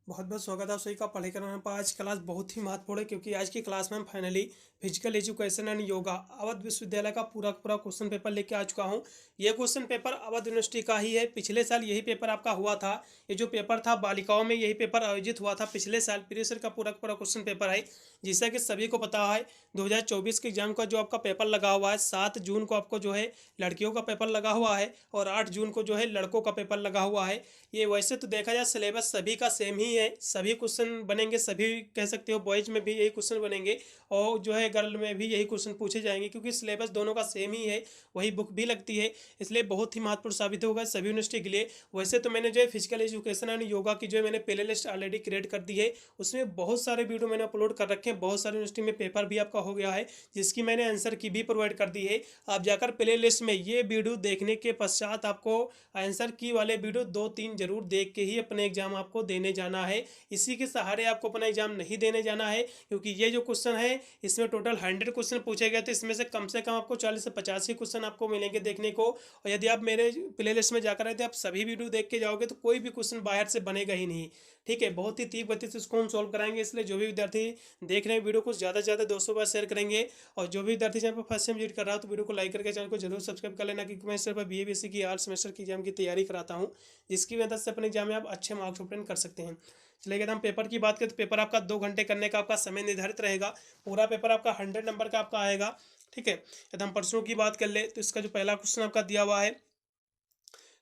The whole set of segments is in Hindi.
बहुत बहुत स्वागत है आप सभी का पढ़ाई करने पर। आज क्लास बहुत ही महत्वपूर्ण है क्योंकि आज की क्लास में हम finally physical education and yoga Awadh विश्वविद्यालय का पूरा पूरा क्वेश्चन पेपर लेके आ चुका हूँ। ये क्वेश्चन पेपर अवध यूनिवर्सिटी का ही है। पिछले साल यही पेपर आपका हुआ था। ये जो पेपर था बालिकाओं में, यही पेपर आयोजित हुआ था पिछले साल। प्रीवियस ईयर का पूरा पूरा क्वेश्चन पेपर है। जैसा कि सभी को पता है 2024 के एग्जाम का जो आपका पेपर लगा हुआ है, 7 जून को आपको जो है लड़कियों का पेपर लगा हुआ है और 8 जून को जो है लड़कों का पेपर लगा हुआ है। ये वैसे तो देखा जाए सिलेबस सभी का सेम ही है, सभी क्वेश्चन बनेंगे, सभी कह सकते हो बॉयज में भी यही क्वेश्चन बनेंगे और जो है गर्ल में भी यही क्वेश्चन पूछे जाएंगे क्योंकि सिलेबस दोनों का सेम ही है, वही बुक भी लगती है। इसलिए बहुत ही महत्वपूर्ण साबित होगा सभी यूनिवर्सिटी के लिए। वैसे तो मैंने जो है फिजिकल एजुकेशन एंड योगा की जो है मैंने प्ले लिस्ट ऑलरेडी क्रिएट कर दी है। उसमें बहुत सारे वीडियो मैंने अपलोड कर रखे हैं, बहुत सारी यूनिवर्सिटी में पेपर भी आपका हो गया है जिसकी मैंने आंसर की भी प्रोवाइड कर दी है। आप जाकर प्ले लिस्ट में ये वीडियो देखने के पश्चात आपको आंसर की वाले वीडियो 2-3 जरूर देख के ही अपने एग्जाम आपको देने जाना है। इसी के सहारे आपको अपना एग्जाम नहीं देने जाना है क्योंकि ये जो क्वेश्चन है इसमें टोटल 100 क्वेश्चन पूछे गए थे। इसमें से कम आपको 40 से 50 ही क्वेश्चन आपको मिलेंगे देखने को। और यदि आप मेरे प्ले लिस्ट में जाकर रहते आप सभी वीडियो देख के जाओगे तो कोई भी क्वेश्चन बाहर से बनेगा ही नहीं। ठीक है, बहुत ही तीव्र गति से उसको हम सॉल्व कराएंगे। इसलिए जो भी विद्यार्थी देख रहे हैं वीडियो को ज़्यादा से ज़्यादा 200 बार शेयर करेंगे। और जो भी विद्यार्थी चैनल पर फर्स्ट टाइम विजिट कर रहा हो तो वीडियो को लाइक करके चैनल को जरूर सब्सक्राइब कर लेना क्योंकि मैं इस तरह पर BA BSc की 8 सेमेस्टर की एग्जाम की तैयारी कराता हूँ जिसकी मदद से अपने एग्जाम में आप अच्छे मार्क्स ऑब्टेन कर सकते हैं। चलिए अगर हम पेपर की बात करें तो पेपर आपका 2 घंटे करने का आपका समय निर्धारित रहेगा। पूरा पेपर आपका 100 नंबर का आपका आएगा। ठीक है, यदि हम प्रश्नों की बात कर ले तो इसका जो पहला क्वेश्चन आपका दिया हुआ है,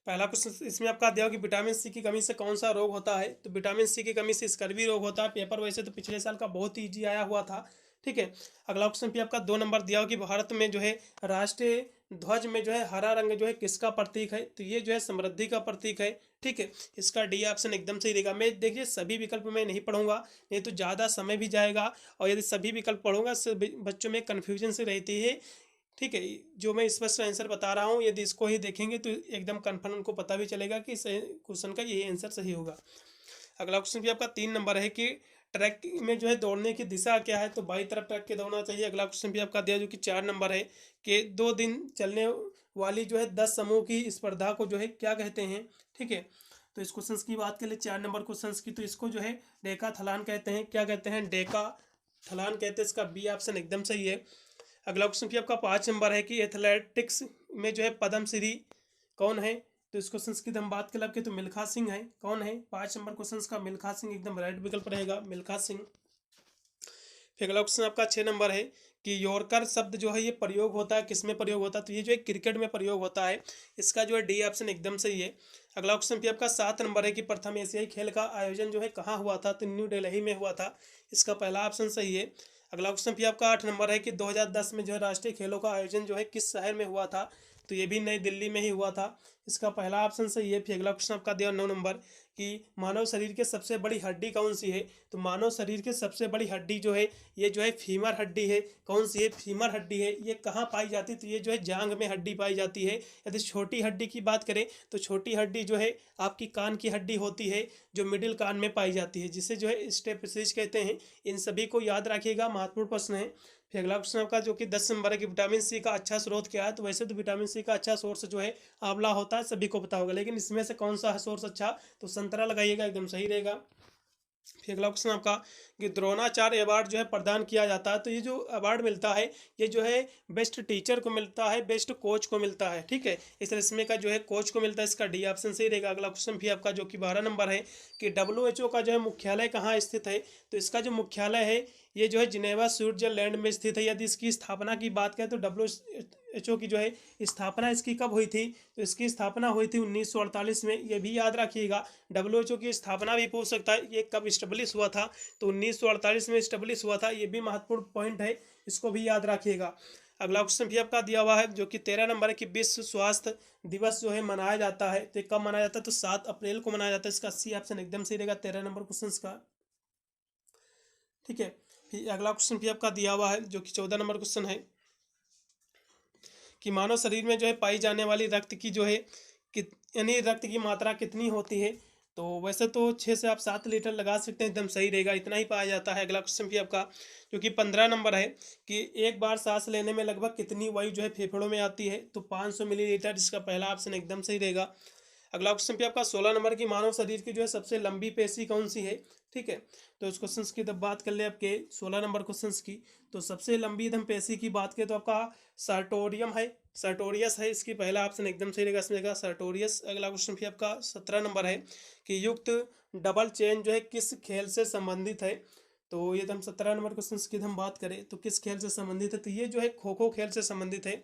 पहला क्वेश्चन इसमें आपका दिया हो कि विटामिन सी की कमी से कौन सा रोग होता है। तो विटामिन सी की कमी से स्कर्वी रोग होता है। पेपर वैसे तो पिछले साल का बहुत ही ईजी आया हुआ था। ठीक है, अगला क्वेश्चन भी आपका 2 नंबर दिया हो कि भारत में जो है राष्ट्रीय ध्वज में जो है हरा रंग जो है किसका प्रतीक है। तो ये जो है समृद्धि का प्रतीक है। ठीक है, इसका डी ऑप्शन एकदम सही रहेगा। मैं देखिए सभी विकल्प मैं नहीं पढ़ूंगा, नहीं तो ज़्यादा समय भी जाएगा और यदि सभी विकल्प पढ़ूंगा बच्चों में कन्फ्यूजन से रहती है। ठीक है, जो मैं स्पष्ट आंसर बता रहा हूँ यदि इसको ही देखेंगे तो एकदम कन्फर्म उनको पता भी चलेगा कि क्वेश्चन का यही आंसर सही होगा। अगला क्वेश्चन भी आपका 3 नंबर है कि ट्रैक में जो है दौड़ने की दिशा क्या है। तो बाई तरफ ट्रैक के दौड़ना चाहिए। अगला क्वेश्चन भी आपका दिया जो कि 4 नंबर है कि 2 दिन चलने वाली जो है 10 समूह की स्पर्धा को जो है क्या कहते हैं। ठीक है, तो इस क्वेश्चन की बात कर ले 4 नंबर क्वेश्चन की, तो इसको जो है डेका थलान कहते हैं। क्या कहते हैं? डेका थलान कहते हैं। इसका बी ऑप्शन एकदम सही है। अगला क्वेश्चन भी आपका 5 नंबर है कि एथलेटिक्स में जो है पद्मश्री कौन है। तो इस क्वेश्चन की हम बात कर तो मिल्खा सिंह है। कौन है? 5 नंबर क्वेश्चन का मिल्खा सिंह एकदम राइट विकल्प रहेगा, मिल्खा सिंह। फिर अगला क्वेश्चन आपका 6 नंबर है कि यॉर्कर शब्द जो है ये प्रयोग होता है किस में प्रयोग होता है। तो ये जो है क्रिकेट में प्रयोग होता है। इसका जो है डी ऑप्शन एकदम सही है। अगला क्वेश्चन भी आपका 7 नंबर है कि प्रथम एशियाई खेल का आयोजन जो है कहाँ हुआ था। तो न्यू दिल्ली में हुआ था। इसका पहला ऑप्शन सही है। अगला क्वेश्चन भी आपका 8 नंबर है कि 2010 में जो है राष्ट्रीय खेलों का आयोजन जो है किस शहर में हुआ था। तो ये भी नई दिल्ली में ही हुआ था। इसका पहला ऑप्शन सही है। फिर अगला क्वेश्चन आपका दिया 9 नंबर कि मानव शरीर के सबसे बड़ी हड्डी कौन सी है। तो मानव शरीर की सबसे बड़ी हड्डी जो है ये जो है फीमर हड्डी है। कौन सी है? फीमर हड्डी है। ये कहाँ पाई जाती है? तो ये जो है जांग में हड्डी पाई जाती है। यदि छोटी हड्डी की बात करें तो छोटी हड्डी जो है आपकी कान की हड्डी होती है जो मिडिल कान में पाई जाती है, जिसे जो है स्टेपिसिस कहते हैं। इन सभी को याद रखिएगा, महत्वपूर्ण प्रश्न है। फिर अगला क्वेश्चन आपका जो कि 10 नंबर है कि विटामिन सी का अच्छा स्रोत क्या है। तो वैसे तो विटामिन सी का अच्छा सोर्स जो है आंवला होता है, सभी को पता होगा, लेकिन इसमें से कौन सा सोर्स अच्छा। तो संतरा लगाइएगा, एकदम सही रहेगा। फिर अगला क्वेश्चन आपका कि द्रोणाचार्य अवार्ड जो है प्रदान किया जाता है। तो ये जो अवार्ड मिलता है ये जो है बेस्ट टीचर को मिलता है, बेस्ट कोच को मिलता है। ठीक है, इस इसमें का जो है कोच को मिलता है। इसका डी ऑप्शन सही रहेगा। अगला क्वेश्चन भी आपका जो कि 12 नंबर है कि WHO का जो है मुख्यालय कहाँ स्थित है। तो इसका जो मुख्यालय है ये जो है जिनेवा स्विट्जरलैंड में स्थित है। यदि इसकी स्थापना की बात करें तो WHO की जो है स्थापना इसकी कब हुई थी। तो इसकी स्थापना हुई थी 1948 में। ये भी याद रखिएगा, WHO की स्थापना भी पूछ सकता है, ये कब इस्टेब्लिश हुआ था। तो 1948 में इस्टेब्लिश हुआ था। ये भी महत्वपूर्ण पॉइंट है, इसको भी याद रखिएगा। अगला क्वेश्चन भी आपका दिया हुआ है जो कि 13 नंबर है कि विश्व स्वास्थ्य दिवस जो है मनाया जाता है। तो कब मनाया जाता है? तो 7 अप्रैल को मनाया जाता है। इसका सी ऑप्शन एकदम सही रहेगा 13 नंबर क्वेश्चन का। ठीक है, फिर अगला क्वेश्चन भी आपका दिया हुआ है जो कि 14 नंबर क्वेश्चन है कि मानव शरीर में जो है पाई जाने वाली रक्त की जो है यानी रक्त की मात्रा कितनी होती है। तो वैसे तो 6 से आप 7 लीटर लगा सकते हैं, एकदम सही रहेगा, इतना ही पाया जाता है। अगला क्वेश्चन भी आपका जो कि 15 नंबर है कि एक बार सांस लेने में लगभग कितनी वायु जो है फेफड़ों में आती है। तो 500 मिलीलीटर। इसका पहला ऑप्शन एकदम सही रहेगा। अगला क्वेश्चन पे आपका 16 नंबर की मानव शरीर की जो है सबसे लंबी पेशी कौन सी है। ठीक है, तो इस क्वेश्चन की जब बात कर ले आपके 16 नंबर क्वेश्चन की, तो सबसे लंबी हम पेशी की बात करें तो आपका सर्टोरियम है, सर्टोरियस है। इसकी पहला ऑप्शन एकदम सही रहेगा, इसमें सर्टोरियस। अगला क्वेश्चन भी आपका 17 नंबर है कि युक्त डबल चेन जो है किस खेल से संबंधित है। तो ये तो हम 17 नंबर क्वेश्चन की हम बात करें तो किस खेल से संबंधित है, तो ये जो है खो खो खेल से संबंधित है।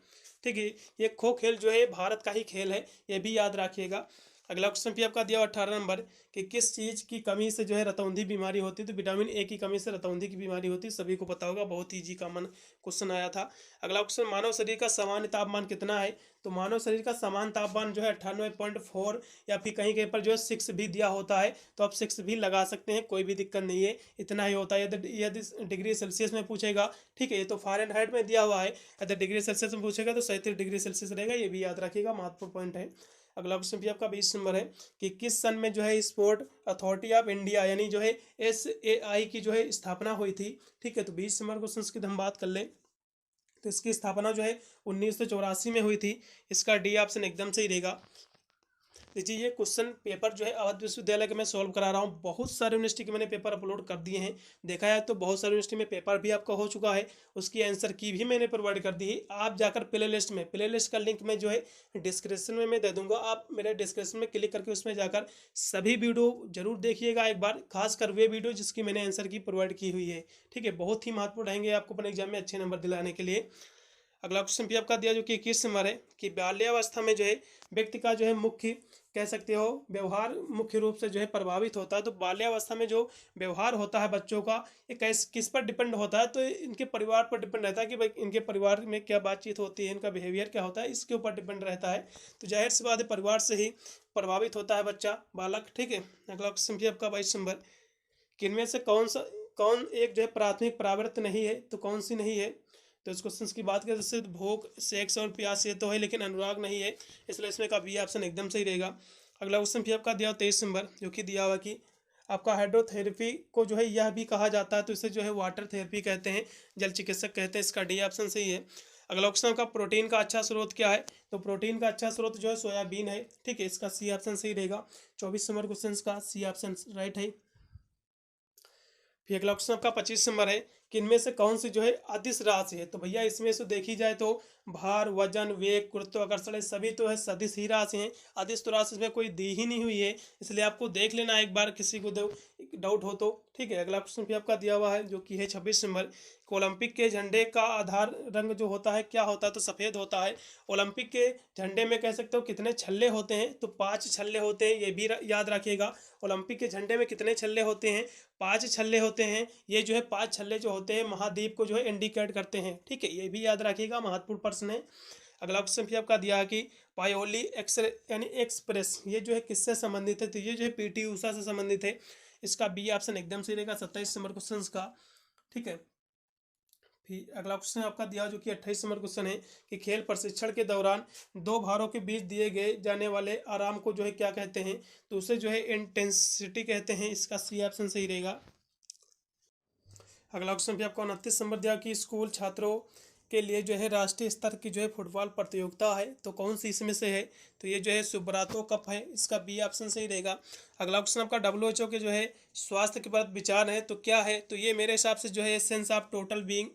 ठीक है, ये खो खेल जो है भारत का ही खेल है, ये भी याद रखिएगा। अगला क्वेश्चन भी आपका दिया 18 नंबर कि किस चीज़ की कमी से जो है रतौंधी बीमारी होती है, तो विटामिन ए की कमी से रतौंधी की बीमारी होती है, सभी को पता होगा, बहुत ईजी कॉमन क्वेश्चन आया था। अगला क्वेश्चन मानव शरीर का सामान्य तापमान कितना है, तो मानव शरीर का सामान्य तापमान जो है 98.4 या फिर कहीं कहीं पर जो है 6 भी दिया होता है, तो आप 6 भी लगा सकते हैं, कोई भी दिक्कत नहीं है, इतना ही होता है। यदि डिग्री सेल्सियस में पूछेगा, ठीक है, ये तो फ़ारेनहाइट में दिया हुआ है, यदि डिग्री सेल्सियस में पूछेगा तो 37 डिग्री सेल्सियस रहेगा, ये भी याद रखिएगा, महत्वपूर्ण पॉइंट है। अगला क्वेश्चन भी आपका 20 नंबर है कि किस सन में जो है स्पोर्ट अथॉरिटी ऑफ इंडिया यानी जो है SAI की जो है स्थापना हुई थी। ठीक है, तो 20 नंबर क्वेश्चन की हम बात कर लें तो इसकी स्थापना जो है 1984 में हुई थी, इसका डी ऑप्शन एकदम सही रहेगा। देखिए ये क्वेश्चन पेपर जो है अवध विश्वविद्यालय के मैं सॉल्व करा रहा हूँ, बहुत सारे यूनिवर्सिटी के मैंने पेपर अपलोड कर दिए हैं, देखा जाए तो बहुत सारे यूनिवर्सिटी में पेपर भी आपका हो चुका है, उसकी आंसर की भी मैंने प्रोवाइड कर दी है। आप जाकर प्ले लिस्ट का लिंक मैं जो है डिस्क्रिप्शन में मैं दे दूंगा, आप मेरे डिस्क्रिप्शन में क्लिक करके उसमें जाकर सभी वीडियो जरूर देखिएगा एक बार, खासकर वे वीडियो जिसकी मैंने आंसर की प्रोवाइड की हुई है। ठीक है, बहुत ही महत्वपूर्ण रहेंगे आपको अपने एग्जाम में अच्छे नंबर दिलाने के लिए। अगला क्वेश्चन भी आपका दिया जो कि 21 नंबर है कि बाल्यावस्था में जो है व्यक्ति का जो है मुख्य कह सकते हो व्यवहार मुख्य रूप से जो है प्रभावित होता है। तो बाल्यावस्था में जो व्यवहार होता है बच्चों का, ये किस पर डिपेंड होता है, तो इनके परिवार पर डिपेंड रहता है कि भाई इनके परिवार में क्या बातचीत होती है, इनका बिहेवियर क्या होता है, इसके ऊपर डिपेंड रहता है। तो जाहिर सी बात है परिवार से ही प्रभावित होता है बच्चा बालक। ठीक है, अगला क्वेश्चन भी आपका 22 नंबर कि इनमें से कौन एक जो है प्राथमिक प्रवृत्ति नहीं है, तो कौन सी नहीं है। तो इस क्वेश्चन की बात करें जैसे भूख, सेक्स और प्यास ये तो है, लेकिन अनुराग नहीं है, इसलिए इसमें का बी ऑप्शन एकदम सही रहेगा। अगला क्वेश्चन भी आपका दिया 23 नंबर जो कि दिया हुआ कि आपका हाइड्रोथेरेपी को जो है यह भी कहा जाता है, तो इसे जो है वाटर थेरेपी कहते हैं, जल चिकित्सक कहते हैं, इसका डी ऑप्शन सही है। अगला क्वेश्चन का प्रोटीन का अच्छा स्रोत क्या है, तो प्रोटीन का अच्छा स्रोत जो है सोयाबीन है। ठीक है, इसका सी ऑप्शन सही रहेगा। 24 नंबर क्वेश्चन का सी ऑप्शन राइट है। फिर अगला क्वेश्चन आपका 25 नंबर है कि इनमें से कौन सी जो है अदिश राशि है, तो भैया इसमें से देखी जाए तो भार, वजन, वेग, गुरुत्वाकर्षण सभी तो है सदिश ही राशि हैं, अदिश तो राशि इसमें कोई दी ही नहीं हुई है, इसलिए आपको देख लेना एक बार किसी को डाउट हो तो। ठीक है, अगला क्वेश्चन भी आपका दिया हुआ है जो कि है 26 नंबर, ओलंपिक के झंडे का आधार रंग जो होता है क्या होता है, तो सफ़ेद होता है। ओलंपिक के झंडे में कह सकते हो कितने छल्ले होते हैं, तो 5 छल्ले होते हैं, ये भी याद रखिएगा। ओलंपिक के झंडे में कितने छल्ले होते हैं, 5 छल्ले होते हैं। ये जो है 5 छल्ले जो होते हैं महाद्वीप को जो है इंडिकेट करते हैं। ठीक है, ये भी याद रखिएगा, महत्वपूर्ण प्रश्न है। अगला क्वेश्चन भी आपका दिया है कि पायोली यानी एक्सप्रेस ये जो है किससे संबंधित है, तो ये जो है PT ऊषा से संबंधित है, इसका बी ऑप्शन एकदम सही रहेगा 27 नंबर क्वेश्चन का। ठीक है, फिर अगला क्वेश्चन आपका दिया जो कि 28 नंबर क्वेश्चन है कि खेल प्रशिक्षण के दौरान दो भारों के बीच दिए गए जाने वाले आराम को जो है क्या कहते हैं, तो उसे जो है इंटेंसिटी कहते हैं, इसका सी ऑप्शन सही रहेगा। अगला क्वेश्चन भी आपको 29 नंबर दिया कि स्कूल छात्रों के लिए जो है राष्ट्रीय स्तर की जो है फुटबॉल प्रतियोगिता है, तो कौन सी इसमें से है, तो ये जो है सुब्रातो कप है, इसका बी ऑप्शन सही रहेगा। अगला क्वेश्चन आपका WHO के जो है स्वास्थ्य के बाद विचार है, तो क्या है, तो ये मेरे हिसाब से जो है sense of total being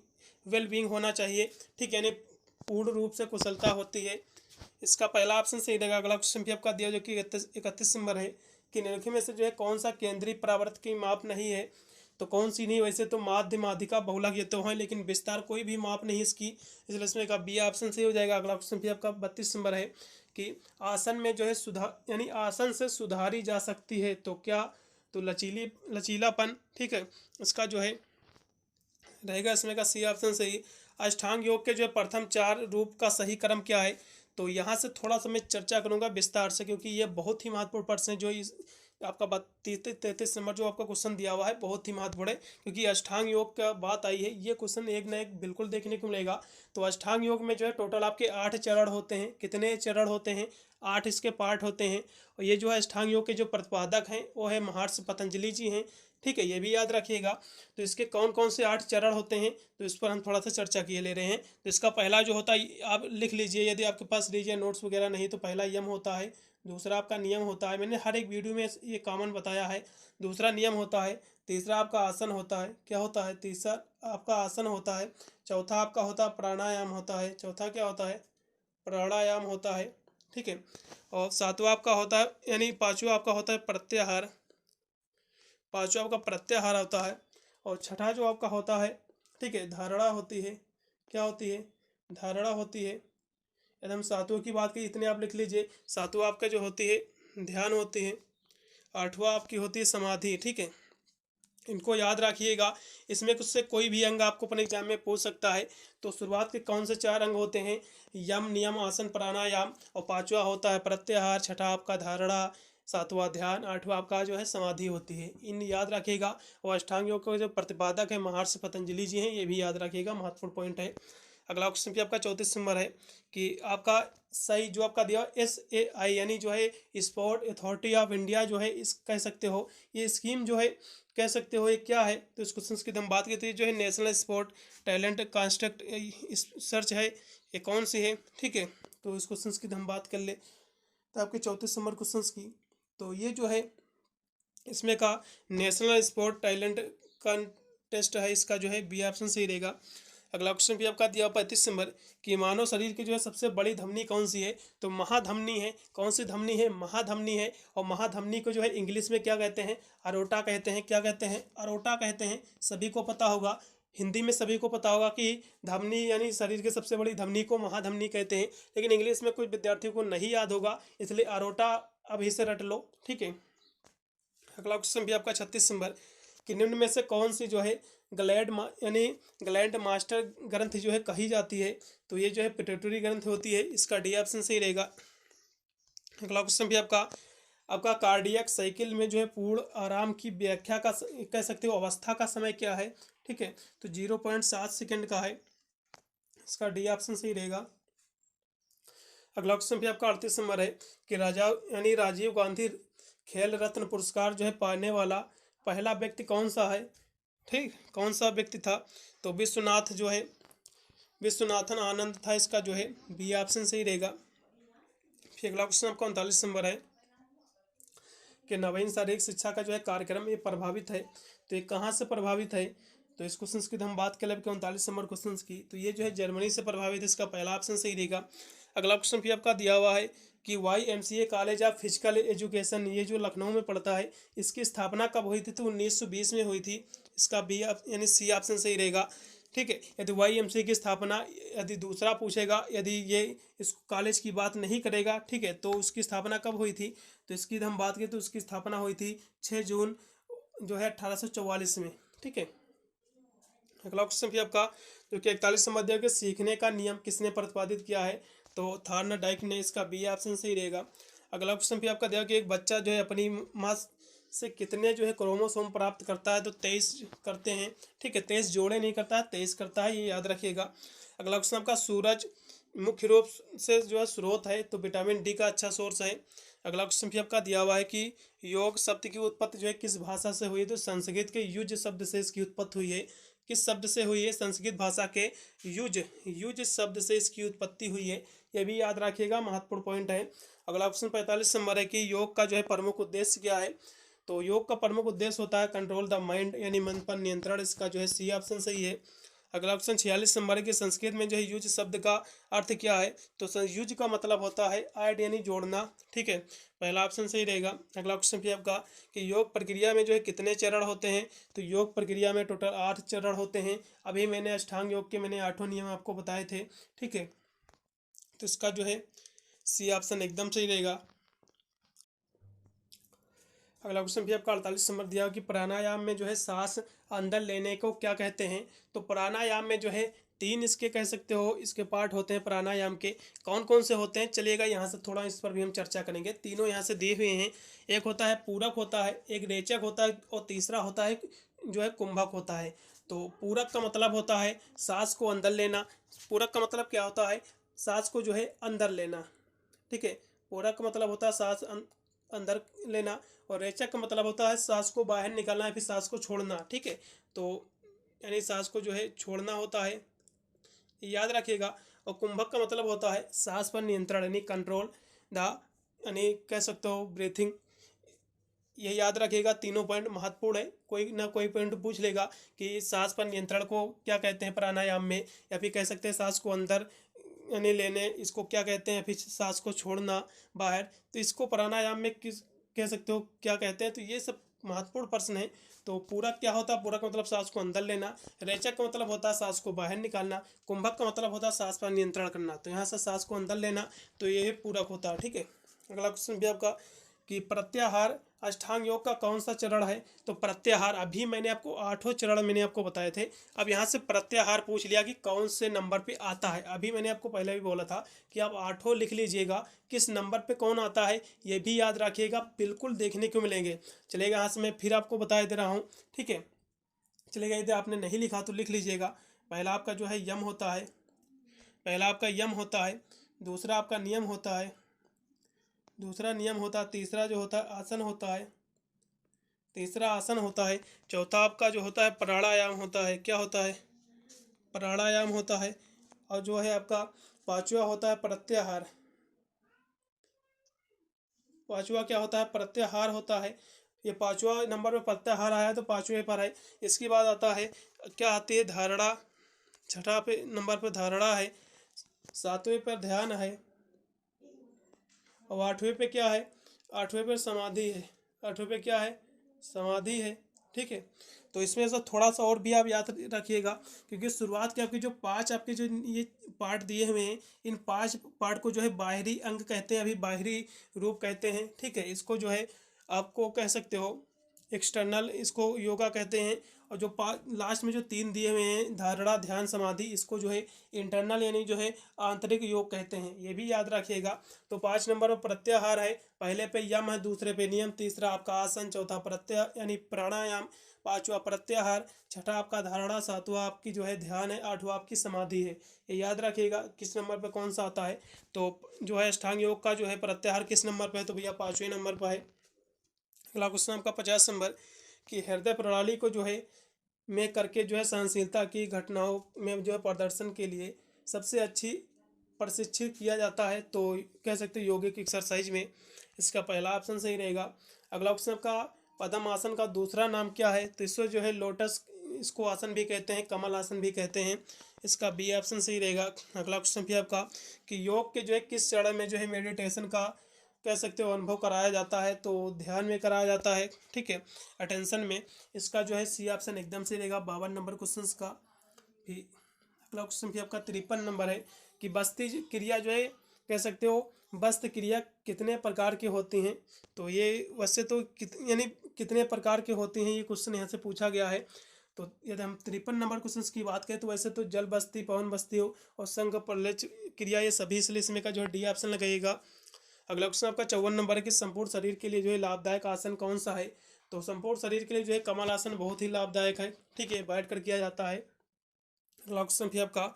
well being होना चाहिए। ठीक है, यानी पूर्ण रूप से कुशलता होती है, इसका पहला ऑप्शन सही रहेगा। अगला क्वेश्चन भी आपका दिया जो कि 31 नंबर है कि निम्नलिखित में से जो है कौन सा केंद्रीय परावर्त की माप नहीं है, तो कौन सी नहीं, वैसे तो माध्य, माध्यिका, बहुलक ये तो है, लेकिन विस्तार कोई भी माप नहीं इसकी, इसलिए इसमें का बी ऑप्शन सही हो जाएगा। अगला क्वेश्चन भी आपका 32 नंबर है कि आसन में जो है सुधार यानी आसन से सुधारी जा सकती है, तो क्या, तो लचीलापन। ठीक है, इसका जो है रहेगा इसमें का सी ऑप्शन सही। अष्टांग योग के जो है प्रथम 4 रूप का सही क्रम क्या है, तो यहाँ से थोड़ा सा मैं चर्चा करूँगा विस्तार से, क्योंकि ये बहुत ही महत्वपूर्ण प्रश्न है। जो इस आपका 33 नंबर जो आपका क्वेश्चन दिया हुआ है बहुत ही महत्वपूर्ण है, क्योंकि अष्टांग योग का बात आई है, ये क्वेश्चन एक ना एक बिल्कुल देखने को मिलेगा। तो अष्टांग योग में जो है टोटल आपके 8 चरण होते हैं, कितने चरण होते हैं, 8 इसके पार्ट होते हैं, और ये जो है अष्टांग योग के जो प्रतिपादक हैं वो है महर्षि पतंजलि जी हैं। ठीक है, ये भी याद रखिएगा। तो इसके कौन कौन से 8 चरण होते हैं, तो इस पर हम थोड़ा सा चर्चा किए ले रहे हैं। तो इसका पहला जो होता है आप लिख लीजिए, यदि आपके पास लीजिए नोट्स वगैरह नहीं, तो पहला यम होता है, दूसरा आपका नियम होता है, मैंने हर एक वीडियो में ये कॉमन बताया है। दूसरा नियम होता है। तीसरा आपका आसन होता है। क्या होता है? तीसरा आपका आसन होता है। चौथा आपका होता है प्राणायाम होता है। चौथा क्या होता है? प्राणायाम होता है। ठीक है। और सातवां आपका होता है, यानी पांचवा आपका होता है प्रत्याहार। पांचवा आपका प्रत्याहार होता है। और छठा जो आपका होता है, ठीक है, धारणा होती है। क्या होती है? धारणा होती है। यदि हम सातों की बात करें, इतने आप लिख लीजिए। सातवां आपका जो होती है ध्यान होती है। आठवां आपकी होती है समाधि। ठीक है, इनको याद रखिएगा। इसमें कुछ से कोई भी अंग आपको अपने एग्जाम में पूछ सकता है। तो शुरुआत के कौन से 4 अंग होते हैं? यम, नियम, आसन, प्राणायाम। और पांचवा होता है प्रत्याहार, छठा आपका धारणा, सातवां ध्यान, आठवां आपका जो है समाधि होती है। इन याद रखिएगा। और अष्टांग योग के जो प्रतिपादक है महर्षि पतंजलि जी हैं, ये भी याद रखिएगा, महत्वपूर्ण पॉइंट है। अगला क्वेश्चन भी आपका 34 नंबर है कि आपका सही जो आपका दिया SAI यानी जो है स्पोर्ट अथॉरिटी ऑफ इंडिया जो है इस कह सकते हो, ये स्कीम जो है कह सकते हो ये क्या है? तो इस क्वेश्चन की हम बात करते हैं, जो है national sport talent construct search है, ये कौन सी है? ठीक है, तो इस क्वेश्चन की हम बात कर ले तो आपके 34 नंबर क्वेश्चन की, तो ये जो है इसमें का नेशनल स्पोर्ट टैलेंट कंटेस्ट है, इसका जो है बी ऑप्शन सही रहेगा। अगला क्वेश्चन भी आपका दिया 35 नंबर कि मानव शरीर की जो है सबसे बड़ी धमनी कौन सी है? तो महाधमनी है। कौन सी धमनी है? महाधमनी है। और महाधमनी को जो है इंग्लिश में क्या कहते हैं? अरोटा कहते हैं। क्या कहते हैं? अरोटा कहते हैं। सभी को पता होगा, हिंदी में सभी को पता होगा कि धमनी यानी शरीर की सबसे बड़ी धमनी को महाधमनी कहते हैं, लेकिन इंग्लिश में कुछ विद्यार्थियों को नहीं याद होगा, इसलिए अरोटा अभी से रट लो। ठीक है। अगला क्वेश्चन भी आपका 36 नंबर कि निम्न में से कौन सी जो है यानी ग्लैंड मास्टर ग्रंथ जो है कही जाती है? तो ये जो है पिट्यूटरी ग्रंथ होती है, इसका डी ऑप्शन सही रहेगा। अगला क्वेश्चन भी आपका कार्डियक साइकिल में जो है पूर्ण आराम की व्याख्या का कह सकते हो अवस्था का समय क्या है? ठीक है, तो 0.7 सेकेंड का है, इसका डी ऑप्शन सही रहेगा। अगला क्वेश्चन भी आपका 38 नंबर है कि यानी राजीव गांधी खेल रत्न पुरस्कार जो है पाने वाला पहला व्यक्ति कौन सा है? ठीक, कौन सा व्यक्ति था? तो विश्वनाथ जो है विश्वनाथन आनंद था, इसका जो है बी ऑप्शन सही रहेगा। फिर अगला क्वेश्चन आपका 39 नंबर है कि नवीन शारीरिक शिक्षा का जो है कार्यक्रम ये प्रभावित है, तो ये कहाँ से प्रभावित है? तो इस क्वेश्चन की हम बात करें 39 नंबर क्वेश्चन की, तो ये जो है जर्मनी से प्रभावित है, इसका पहला ऑप्शन सही रहेगा। अगला क्वेश्चन भी आपका दिया हुआ है कि YMCA college of physical education ये जो लखनऊ में पड़ता है, इसकी स्थापना कब हुई थी? तो 1920 में हुई थी, इसका बी यानी सी ऑप्शन सही रहेगा। ठीक है, यदि YMCA की स्थापना यदि दूसरा पूछेगा, यदि ये इस कॉलेज की बात नहीं करेगा, ठीक है, तो उसकी स्थापना कब हुई थी? तो इसकी हम बात करें तो उसकी स्थापना हुई थी 6 जून जो है 1844 में। ठीक है। अगला क्वेश्चन भी आपका जो कि 41 नंबर दिया कि सीखने का नियम किसने प्रतिपादित किया है? तो थॉर्नडाइक ने, इसका बी ऑप्शन सही रहेगा। अगला क्वेश्चन भी आपका दिया कि एक बच्चा जो है अपनी माँ से कितने जो है क्रोमोसोम प्राप्त करता है? तो 23 करते हैं। ठीक है, 23 जोड़े नहीं करता है, 23 करता है, ये याद रखिएगा। अगला क्वेश्चन आपका सूरज मुख्य रूप से जो है स्रोत है, तो विटामिन डी का अच्छा सोर्स है। अगला क्वेश्चन भी आपका दिया हुआ है कि योग शब्द की उत्पत्ति जो है किस भाषा से हुई है? तो संस्कृत के युज शब्द से इसकी उत्पत्ति हुई है। किस शब्द से हुई है? संस्कृत भाषा के युज शब्द से इसकी उत्पत्ति हुई है, यह भी याद रखिएगा, महत्वपूर्ण पॉइंट है। अगला क्वेश्चन 45 नंबर है कि योग का जो है प्रमुख उद्देश्य क्या है? तो योग का प्रमुख उद्देश्य होता है कंट्रोल द माइंड, यानी मन पर नियंत्रण, इसका जो है सी ऑप्शन सही है। अगला क्वेश्चन 46 नंबर है कि संस्कृत में जो है युज शब्द का अर्थ क्या है? तो युज का मतलब होता है ऐड यानी जोड़ना। ठीक है, पहला ऑप्शन सही रहेगा। अगला क्वेश्चन भी आपका कि योग प्रक्रिया में जो है कितने चरण होते हैं? तो योग प्रक्रिया में टोटल 8 चरण होते हैं। अभी मैंने अष्टांग योग के 8 नियम आपको बताए थे। ठीक है, तो इसका जो है सी ऑप्शन एकदम सही रहेगा। अगला क्वेश्चन भी आपका 48 नंबर दिया कि प्राणायाम में जो है सांस अंदर लेने को क्या कहते हैं? तो प्राणायाम में जो है 3 इसके कह सकते हो इसके पार्ट होते हैं प्राणायाम के। कौन कौन से होते हैं चलिएगा यहाँ से थोड़ा इस पर भी हम चर्चा करेंगे। तीनों यहाँ से दिए हुए हैं। एक होता है पूरक होता है, एक रेचक होता है, और तीसरा होता है जो है कुंभक होता है। तो पूरक का मतलब होता है सांस को अंदर लेना। पूरक का मतलब क्या होता है? सांस को जो है अंदर लेना। ठीक है, पूरक का मतलब होता है सांस अंदर लेना, और रेचक का मतलब होता है सांस को बाहर निकालना है, फिर सांस को छोड़ना। ठीक है, तो यानी सांस को जो है छोड़ना होता है, याद रखिएगा। और कुंभक का मतलब होता है सांस पर नियंत्रण, यानी कंट्रोल द यानी कह सकते हो ब्रीथिंग। ये याद रखिएगा, तीनों पॉइंट महत्वपूर्ण है। कोई ना कोई पॉइंट पूछ लेगा कि सांस पर नियंत्रण को क्या कहते हैं प्राणायाम में, या फिर कह सकते हैं सांस को अंदर यानी लेने, इसको क्या कहते हैं, फिर सांस को छोड़ना बाहर, तो इसको प्राणायाम में किस कह सकते हो क्या कहते हैं। तो ये सब महत्वपूर्ण प्रश्न है। तो पूरक क्या होता है? पूरक का मतलब सांस को अंदर लेना। रेचक का मतलब होता है सांस को बाहर निकालना। कुंभक का मतलब होता है सांस पर नियंत्रण करना। तो यहाँ से सांस को अंदर लेना, तो ये पूरक होता है। ठीक है, अगला क्वेश्चन भी आपका कि प्रत्याहार अष्टांग योग का कौन सा चरण है? तो प्रत्याहार, अभी मैंने आपको 8 चरण मैंने आपको बताए थे। अब यहाँ से प्रत्याहार पूछ लिया कि कौन से नंबर पे आता है। अभी मैंने आपको पहले भी बोला था कि आप 8 लिख लीजिएगा, किस नंबर पे कौन आता है ये भी याद रखिएगा, बिल्कुल देखने को मिलेंगे। चलेगा, यहाँ से मैं फिर आपको बता दे रहा हूँ। ठीक है, चलेगा, यदि आपने नहीं लिखा तो लिख लीजिएगा। पहला आपका जो है यम होता है, पहला आपका यम होता है। दूसरा आपका नियम होता है, दूसरा नियम होता है। तीसरा जो होता है आसन होता है, तीसरा आसन होता है। चौथा आपका जो होता है प्राणायाम होता है। क्या होता है? प्राणायाम होता है। और जो है आपका पांचवा होता है प्रत्याहार। पांचवा क्या होता है? प्रत्याहार होता है। ये पांचवा नंबर पे प्रत्याहार आया तो पांचवे पर है। इसके बाद आता है क्या आती है? धारणा। छठा पे नंबर पर धारणा है। सातवें पर ध्यान है। और आठवें पे क्या है? आठवें पे समाधि है। आठवें पे क्या है? समाधि है। ठीक है, तो इसमें से थोड़ा सा और भी आप याद रखिएगा, क्योंकि शुरुआत के आपके जो 5 आपके जो ये पार्ट दिए हुए हैं, इन 5 पार्ट को जो है बाहरी अंग कहते हैं, अभी बाहरी रूप कहते हैं। ठीक है, इसको जो है आपको कह सकते हो एक्सटर्नल, इसको योगा कहते हैं। और जो लास्ट में जो 3 दिए हुए हैं धारणा ध्यान समाधि, इसको जो है इंटरनल यानी जो है आंतरिक योग कहते हैं। ये भी याद रखिएगा। तो 5 नंबर पर प्रत्याहार है, पहले पे यम है, दूसरे पे नियम, तीसरा आपका आसन, चौथा प्रत्याहार यानी प्राणायाम, पांचवा प्रत्याहार, छठा आपका धारणा, सातवां आपकी जो है ध्यान है, आठवां आपकी समाधि है। ये याद रखिएगा किस नंबर पे कौन सा आता है। तो जो है अष्टांग योग का जो है प्रत्याहार किस नंबर पे है? तो भैया 5वें नंबर पर है। अगला क्वेश्चन आपका 50 नंबर कि हृदय प्रणाली को जो है में करके जो है सहनशीलता की घटनाओं में जो है प्रदर्शन के लिए सबसे अच्छी प्रशिक्षित किया जाता है, तो कह सकते हैं योगिक एक्सरसाइज में। इसका पहला ऑप्शन सही रहेगा। अगला ऑप्शन आपका पद्म आसन का दूसरा नाम क्या है? तो इसको जो है लोटस, इसको आसन भी कहते हैं, कमल आसन भी कहते हैं। इसका बी ऑप्शन सही रहेगा। अगला क्वेश्चन भी आपका कि योग के जो है किस चरण में जो है मेडिटेशन का कह सकते हो अनुभव कराया जाता है? तो ध्यान में कराया जाता है। ठीक है, अटेंशन में। इसका जो है सी ऑप्शन एकदम से रहेगा 52 नंबर क्वेश्चन का भी। अगला क्वेश्चन भी आपका 53 नंबर है कि बस्ती क्रिया जो है कह सकते हो बस्त क्रिया कितने प्रकार की होती हैं? तो ये वैसे तो यानी कितने प्रकार की होती हैं, ये क्वेश्चन यहाँ से पूछा गया है। तो यदि हम 53 नंबर क्वेश्चन की बात करें तो वैसे तो जल बस्ती, पवन बस्ती हो और संघ प्रलय क्रिया, ये सभी, इसलिए इसमें का जो है डी ऑप्शन लगाइएगा। अगला क्वेश्चन आपका 54 नंबर है कि संपूर्ण शरीर के लिए जो है लाभदायक आसन कौन सा है? तो संपूर्ण शरीर के लिए जो है कमल आसन बहुत ही लाभदायक है। ठीक है, बैठ कर किया जाता है। अगला क्वेश्चन भी आपका,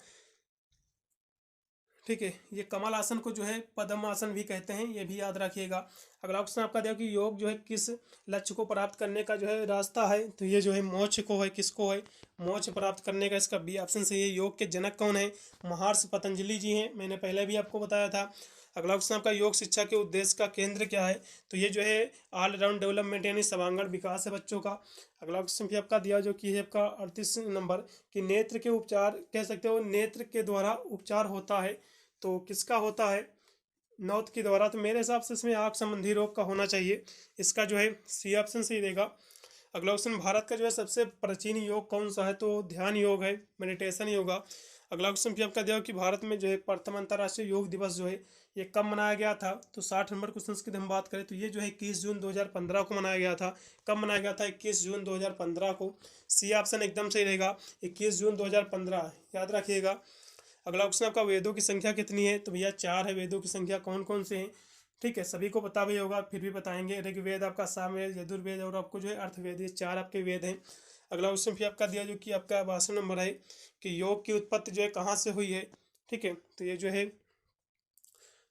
ठीक है, ये कमल आसन को जो है पद्म आसन भी कहते हैं, ये भी याद रखिएगा। अगला क्वेश्चन आपका देखो कि योग जो है किस लक्ष्य को प्राप्त करने का जो है रास्ता है? तो ये जो है मोक्ष को है, किसको है? मोक्ष प्राप्त करने का। इसका बी ऑप्शन से। ये योग के जनक कौन है? महर्षि पतंजलि जी हैं, मैंने पहले भी आपको बताया था। अगला क्वेश्चन आपका योग शिक्षा के उद्देश्य का केंद्र क्या है? तो ये जो है ऑलराउंड डेवलपमेंट यानी सर्वांगीण विकास है बच्चों का। अगला क्वेश्चन भी आपका दिया जो कि है आपका 38 नंबर कि नेत्र के उपचार कह सकते हो नेत्र के द्वारा उपचार होता है, तो किसका होता है? नौत के द्वारा। तो मेरे हिसाब से इसमें आँख संबंधी रोग का होना चाहिए। इसका जो है सी ऑप्शन सही रहेगा। अगला क्वेश्चन भारत का जो है सबसे प्राचीन योग कौन सा है? तो ध्यान योग है, मेडिटेशन योगा। अगला क्वेश्चन भी आपका दिया कि भारत में जो है प्रथम अंतर्राष्ट्रीय योग दिवस जो है ये कब मनाया गया था? तो 60 नंबर क्वेश्चन की हम बात करें तो ये जो है 21 जून 2015 को मनाया गया था। कब मनाया गया था? 21 जून 2015 को। सी ऑप्शन एकदम सही रहेगा, 21 जून 2015, याद रखिएगा। अगला क्वेश्चन आपका वेदों की संख्या कितनी है? तो भैया 4 है। वेदों की संख्या कौन कौन से हैं? ठीक है, सभी को पता भी होगा, फिर भी बताएंगे। ऋग्वेद आपका, सामवेद, यजुर्वेद और आपको जो है अर्थवेद, ये 4 आपके वेद हैं। अगला क्वेश्चन भी आपका दिया जो कि आपका 52 नंबर है कि योग की उत्पत्ति जो है कहाँ से हुई है? ठीक है, तो ये जो है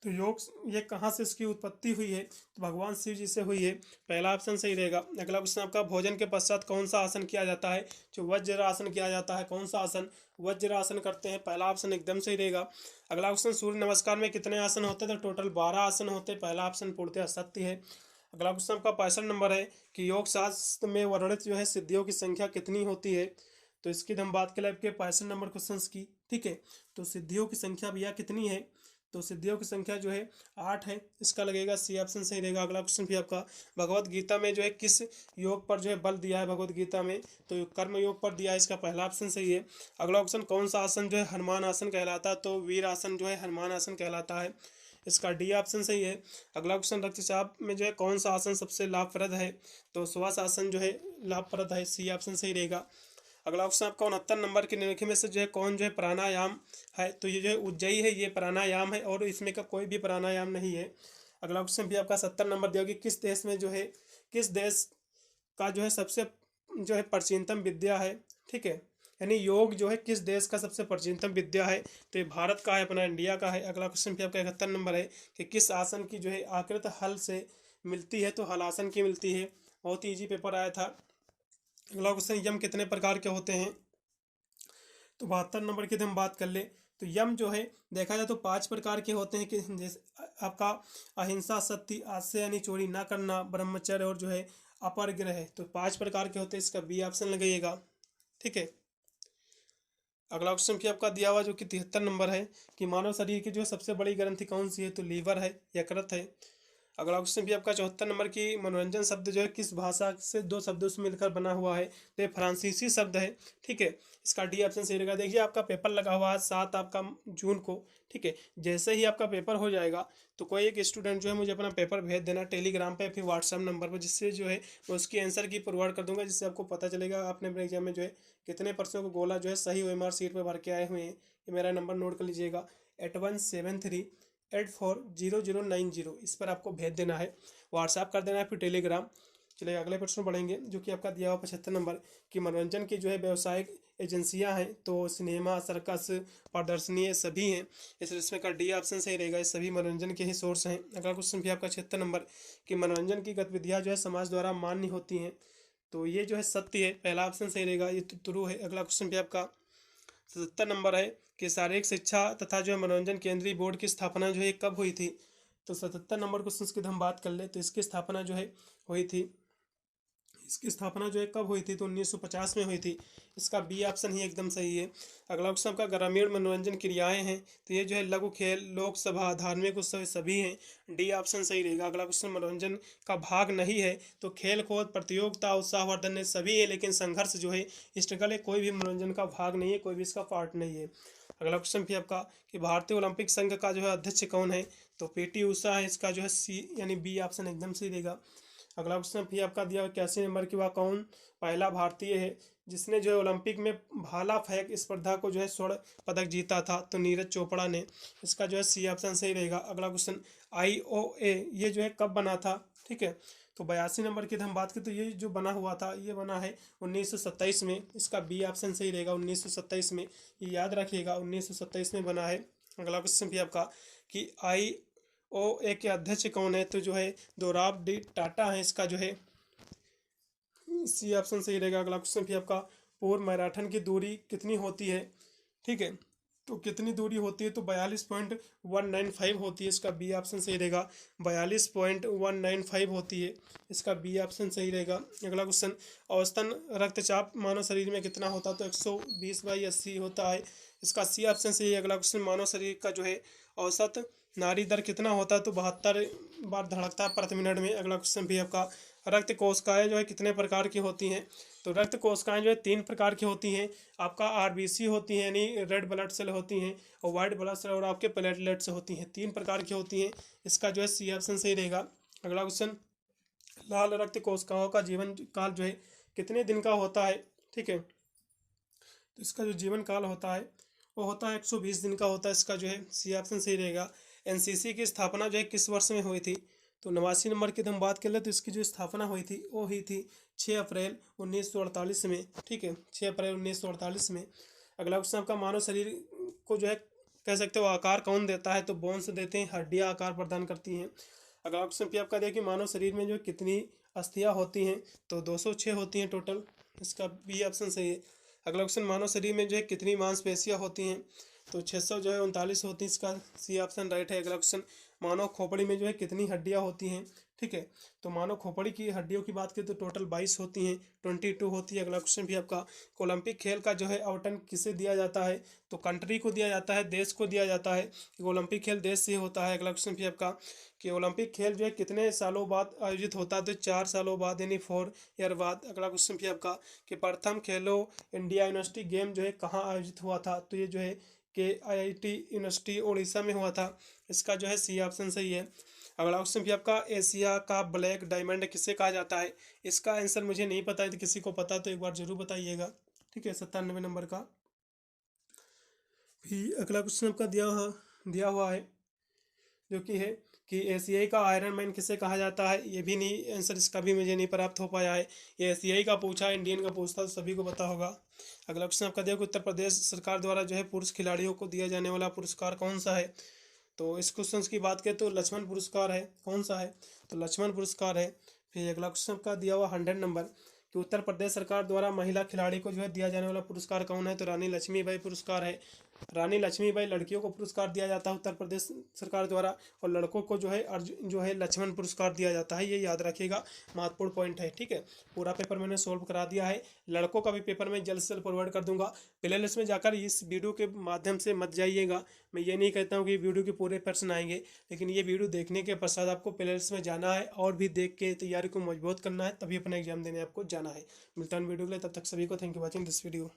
तो योग ये कहाँ से इसकी उत्पत्ति हुई है, तो भगवान शिव जी से हुई है। पहला ऑप्शन सही रहेगा। अगला क्वेश्चन आपका, भोजन के पश्चात कौन सा आसन किया जाता है, जो वज्र आसन किया जाता है। कौन सा आसन, वज्र आसन करते हैं। पहला ऑप्शन एकदम सही रहेगा। अगला क्वेश्चन, सूर्य नमस्कार में कितने आसन होते हैं, तो टोटल 12 आसन होते हैं। पहला ऑप्शन पूर्णतः सत्य है। अगला क्वेश्चन आपका 65 नंबर है कि योग शास्त्र में वर्णित जो है सिद्धियों की संख्या कितनी होती है, तो इसकी हम बात करें आपके 65 नंबर क्वेश्चन की। ठीक है, तो सिद्धियों की संख्या भैया कितनी है, तो सिद्धियों की संख्या जो है 8 है। इसका लगेगा सी ऑप्शन सही रहेगा। अगला क्वेश्चन भी आपका, भगवत गीता में जो है किस योग पर जो है बल दिया है भगवत गीता में, तो कर्म योग पर दिया है। इसका पहला ऑप्शन सही है। अगला क्वेश्चन, कौन सा आसन जो है हनुमान आसन कहलाता है, तो वीर आसन जो है हनुमान आसन कहलाता है। इसका डी ऑप्शन सही है। अगला क्वेश्चन, रक्तचाप में जो है कौन सा आसन सबसे लाभप्रद है, तो श्वास आसन जो है लाभप्रद है। सी ऑप्शन सही रहेगा। अगला क्वेश्चन आपका 69 नंबर के निम्नलिखित में से जो है कौन जो है प्राणायाम है, तो ये जो है उज्जयी है, ये प्राणायाम है और इसमें का कोई भी प्राणायाम नहीं है। अगला क्वेश्चन भी आपका 70 नंबर दिया कि किस देश में जो है, किस देश का जो है सबसे जो है प्राचीनतम विद्या है। ठीक है, यानी योग जो है किस देश का सबसे प्राचीनतम विद्या है, तो ये भारत का है, अपना इंडिया का है। अगला क्वेश्चन भी आपका 71 नंबर है कि किस आसन की जो है आकृत हल से मिलती है, तो हलासन की मिलती है। बहुत ही ईजी पेपर आया था। अगला क्वेश्चन, यम कितने प्रकार के होते हैं, तो 72 नंबर की हम बात कर ले, तो यम जो है देखा जाए तो 5 प्रकार के होते हैं कि जैसे आपका अहिंसा, सत्य, आस्य यानी चोरी ना करना, ब्रह्मचर्य और जो है अपरग्रह है, तो 5 प्रकार के होते हैं। इसका बी ऑप्शन लगाइएगा। ठीक है, अगला क्वेश्चन भी आपका दिया हुआ जो कि 73 नंबर है कि मानव शरीर की जो सबसे बड़ी ग्रंथि कौन सी है, तो लीवर है, यकृत है। अगला क्वेश्चन भी आपका 74 नंबर की, मनोरंजन शब्द जो है किस भाषा से 2 शब्दों से मिलकर बना हुआ है, तो ये फ्रांसीसी शब्द है। ठीक है, इसका डी ऑप्शन सही रहेगा। देखिए आपका पेपर लगा हुआ है 7 आपका जून को। ठीक है, जैसे ही आपका पेपर हो जाएगा तो कोई एक स्टूडेंट जो है मुझे अपना पेपर भेज देना टेलीग्राम पे फिर व्हाट्सएप नंबर पर, जिससे जो है मैं उसकी आंसर की फॉरवर्ड कर दूंगा, जिससे आपको पता चलेगा आपने अपने एग्जाम में जो है कितने प्रश्नों को गोला जो है सही OMR सीट पर भर के आए हुए हैं। ये मेरा नंबर नोट कर लीजिएगा, 8173840090। इस पर आपको भेज देना है, व्हाट्सएप कर देना है, फिर टेलीग्राम। चलिए अगले प्रश्न बढ़ेंगे जो कि आपका दिया हुआ 75 नंबर कि मनोरंजन की जो है व्यावसायिक एजेंसियां हैं, तो सिनेमा, सर्कस, प्रदर्शनी ये सभी हैं। इसमें का डी ऑप्शन सही रहेगा। ये सभी मनोरंजन के ही सोर्स हैं। अगला क्वेश्चन भी आपका 76 नंबर कि मनोरंजन की गतिविधियां जो है समाज द्वारा मान्य होती हैं, तो ये जो है सत्य है, पहला ऑप्शन सही रहेगा, ये ट्रू है। अगला क्वेश्चन भी आपका 77 नंबर है कि शारीरिक शिक्षा तथा जो है मनोरंजन केंद्रीय बोर्ड की स्थापना जो है कब हुई थी, तो 77 नंबर क्वेश्चन की हम बात कर ले तो इसकी स्थापना जो है हुई थी, इसकी स्थापना जो है कब हुई थी, तो 1950 में हुई थी। इसका बी ऑप्शन ही एकदम सही है। अगला क्वेश्चन का ग्रामीण मनोरंजन क्रियाएं हैं, तो ये जो है लघु खेल, लोक सभा, धार्मिक उत्सव सभी हैं। डी ऑप्शन सही रहेगा। अगला क्वेश्चन, मनोरंजन का भाग नहीं है, तो खेल कूद, प्रतियोगिता, उत्साहवर्धन है सभी है, लेकिन संघर्ष जो है, स्ट्रगल है, कोई भी मनोरंजन का भाग नहीं है, कोई भी इसका पार्ट नहीं है। अगला क्वेश्चन भी आपका कि भारतीय ओलंपिक संघ का जो है अध्यक्ष कौन है, तो PT उषा है। इसका जो है सी यानी बी ऑप्शन एकदम सही रहेगा। अगला क्वेश्चन भी आपका दिया 81 नंबर की, वह कौन पहला भारतीय है जिसने जो है ओलंपिक में भाला फेंक स्पर्धा को जो है स्वर्ण पदक जीता था, तो नीरज चोपड़ा ने। इसका जो है सी ऑप्शन सही रहेगा। अगला क्वेश्चन, IOA ये जो है कब बना था, ठीक है, तो 82 नंबर की हम बात करें तो ये जो बना हुआ था ये बना है 1927 में। इसका बी ऑप्शन सही रहेगा, 1927 में, ये याद रखिएगा 1927 में बना है। अगला क्वेश्चन भी आपका कि IOA के अध्यक्ष कौन है, तो जो है दोराब डी टाटा है। इसका जो है सी ऑप्शन सही रहेगा। अगला क्वेश्चन भी आपका, पूर्ण मैराथन की दूरी कितनी होती है, ठीक है, तो कितनी दूरी होती है, तो 42.195 होती है। इसका बी ऑप्शन सही रहेगा, 42.195 होती है। इसका बी ऑप्शन सही रहेगा। अगला क्वेश्चन, औसतन रक्तचाप मानव शरीर में कितना होता है, तो 120/80 होता है। इसका सी ऑप्शन सही है। अगला क्वेश्चन, मानव शरीर का जो है औसत नाड़ी दर कितना होता है, तो 72 बार धड़कता है प्रति मिनट में। अगला क्वेश्चन भी आपका, रक्त कोशिकाएं जो है कितने प्रकार की होती हैं, तो रक्त कोशिकाएं जो है 3 प्रकार की होती हैं। आपका RBC होती हैं यानी रेड ब्लड सेल होती हैं, और वाइट ब्लड सेल और आपके प्लेटलेट्स होती हैं, 3 प्रकार की होती हैं। इसका जो है सी ऑप्शन सही रहेगा। अगला क्वेश्चन, लाल रक्त कोशिकाओं का जीवन काल जो है कितने दिन का होता है, ठीक है, तो इसका जो जीवन काल होता है वो होता है 120 दिन का होता है। इसका जो है सी ऑप्शन सही रहेगा। NCC की स्थापना जो है किस वर्ष में हुई थी, तो 89 नंबर की हम बात कर ले तो इसकी जो स्थापना हुई थी वो हुई थी 6 अप्रैल 1948 में, ठीक है, 6 अप्रैल 1948 में। अगला क्वेश्चन आपका, मानव शरीर को जो है कह सकते हो आकार कौन देता है, तो बोन्स देते हैं, हड्डियाँ आकार प्रदान करती हैं। अगला क्वेश्चन भी आपका देखिए मानव शरीर में जो कितनी अस्थियाँ होती हैं, तो 206 होती हैं टोटल, इसका बी ऑप्शन सही है। अगला क्वेश्चन मानव शरीर में जो है कितनी मांसपेशियाँ होती हैं, तो 600 जो है 39 होती है, इसका सी ऑप्शन राइट है। अगला क्वेश्चन मानव खोपड़ी में जो है कितनी हड्डियाँ होती हैं, ठीक है, तो मानव खोपड़ी की हड्डियों की बात करें तो टोटल 22 होती हैं, 22 होती है। अगला क्वेश्चन भी आपका ओलंपिक खेल का जो है आवंटन किसे दिया जाता है, तो कंट्री को दिया जाता है, देश को दिया जाता है, कि ओलंपिक खेल देश से होता है। अगला क्वेश्चन भी आपका कि ओलंपिक खेल जो है कितने सालों बाद आयोजित होता है, तो 4 सालों बाद यानी 4 ईयर बाद। अगला क्वेश्चन भी आपका कि प्रथम खेलो इंडिया यूनिवर्सिटी गेम जो है कहाँ आयोजित हुआ था, तो ये जो है के IIT यूनिवर्सिटी उड़ीसा में हुआ था, इसका जो है सी ऑप्शन सही है। अगला क्वेश्चन भी आपका एशिया का ब्लैक डायमंड किसे कहा जाता है, इसका आंसर मुझे नहीं पता है, तो किसी को पता तो एक बार जरूर बताइएगा, ठीक है। 97 नंबर का भी अगला क्वेश्चन आपका दिया हुआ है, जो कि है कि एशियाई का आयरन मैन किसे कहा जाता है, ये भी नहीं आंसर इसका भी मुझे नहीं प्राप्त हो पाया है। ये एशियाई का पूछा, इंडियन का पूछता तो सभी को पता होगा। अगला क्वेश्चन आपका देखो उत्तर प्रदेश सरकार द्वारा जो है पुरुष खिलाड़ियों को दिया जाने वाला पुरस्कार कौन सा है, तो इस क्वेश्चन की बात करें तो लक्ष्मण पुरस्कार है। कौन सा है, तो लक्ष्मण पुरस्कार है। फिर अगला क्वेश्चन का दिया हुआ 100 नंबर कि उत्तर प्रदेश सरकार द्वारा महिला खिलाड़ी को जो है दिया जाने वाला पुरस्कार कौन है, तो रानी लक्ष्मीबाई पुरस्कार है। रानी लक्ष्मीबाई लड़कियों को पुरस्कार दिया जाता है उत्तर प्रदेश सरकार द्वारा, और लड़कों को जो है अर्जुन जो है लक्ष्मण पुरस्कार दिया जाता है, ये याद रखिएगा, महत्वपूर्ण पॉइंट है, ठीक है। पूरा पेपर मैंने सोल्व करा दिया है, लड़कों का भी पेपर मैं जल्द से जल्द प्रोवाइड कर दूंगा। प्ले लिस्ट में जाकर इस वीडियो के माध्यम से मत जाइएगा, मैं ये नहीं कहता हूँ कि वीडियो के पूरे प्रश्न आएंगे, लेकिन ये वीडियो देखने के पश्चात आपको प्ले लिस्ट में जाना है और भी देख के तैयारी को मजबूत करना है, तभी अपना एग्जाम देने आपको जाना है। मिलता हूँ वीडियो के लिए, तब तक सभी को thank you watching this video.